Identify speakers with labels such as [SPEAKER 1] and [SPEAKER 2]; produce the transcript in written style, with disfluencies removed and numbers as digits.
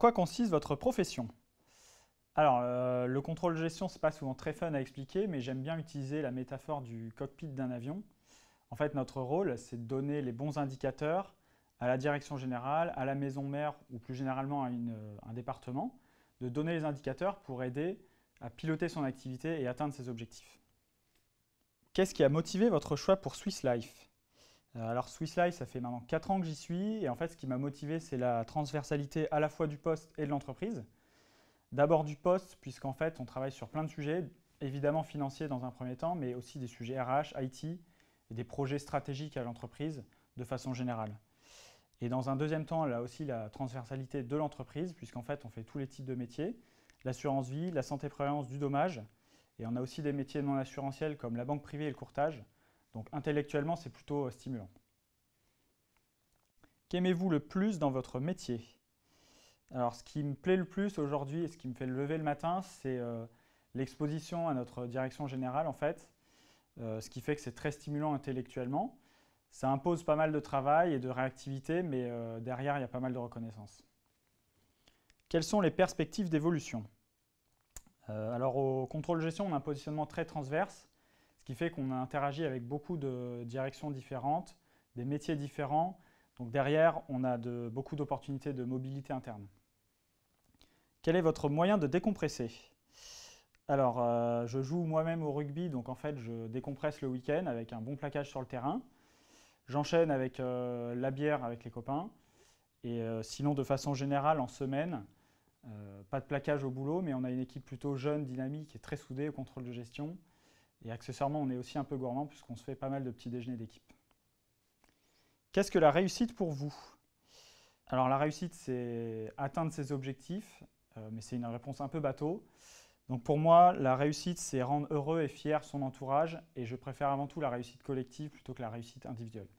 [SPEAKER 1] quoi consiste votre profession? Alors, le contrôle de gestion, c'est pas souvent très fun à expliquer, mais j'aime bien utiliser la métaphore du cockpit d'un avion. En fait, notre rôle, c'est de donner les bons indicateurs à la direction générale, à la maison mère ou plus généralement à un département, de donner les indicateurs pour aider à piloter son activité et atteindre ses objectifs. Qu'est-ce qui a motivé votre choix pour Swiss Life? Alors Swiss Life, ça fait maintenant 4 ans que j'y suis et en fait ce qui m'a motivé c'est la transversalité à la fois du poste et de l'entreprise. D'abord du poste puisqu'en fait on travaille sur plein de sujets, évidemment financiers dans un premier temps, mais aussi des sujets RH, IT et des projets stratégiques à l'entreprise de façon générale. Et dans un deuxième temps, là aussi la transversalité de l'entreprise puisqu'en fait on fait tous les types de métiers, l'assurance vie, la santé-prévoyance, du dommage, et on a aussi des métiers non assurantiels comme la banque privée et le courtage. Donc intellectuellement, c'est plutôt stimulant. Qu'aimez-vous le plus dans votre métier? Alors ce qui me plaît le plus aujourd'hui et ce qui me fait lever le matin, c'est l'exposition à notre direction générale en fait, ce qui fait que c'est très stimulant intellectuellement. Ça impose pas mal de travail et de réactivité, mais derrière, il y a pas mal de reconnaissance. Quelles sont les perspectives d'évolution? Alors au contrôle de gestion, on a un positionnement très transverse, ce qui fait qu'on a interagi avec beaucoup de directions différentes, des métiers différents. Donc derrière, on a beaucoup d'opportunités de mobilité interne. Quel est votre moyen de décompresser? Alors, je joue moi-même au rugby, donc en fait, je décompresse le week-end avec un bon plaquage sur le terrain. J'enchaîne avec la bière avec les copains. Et sinon, de façon générale, en semaine, pas de plaquage au boulot, mais on a une équipe plutôt jeune, dynamique et très soudée au contrôle de gestion. Et accessoirement, on est aussi un peu gourmand puisqu'on se fait pas mal de petits déjeuners d'équipe. Qu'est-ce que la réussite pour vous? Alors la réussite, c'est atteindre ses objectifs, mais c'est une réponse un peu bateau. Donc pour moi, la réussite, c'est rendre heureux et fier son entourage, et je préfère avant tout la réussite collective plutôt que la réussite individuelle.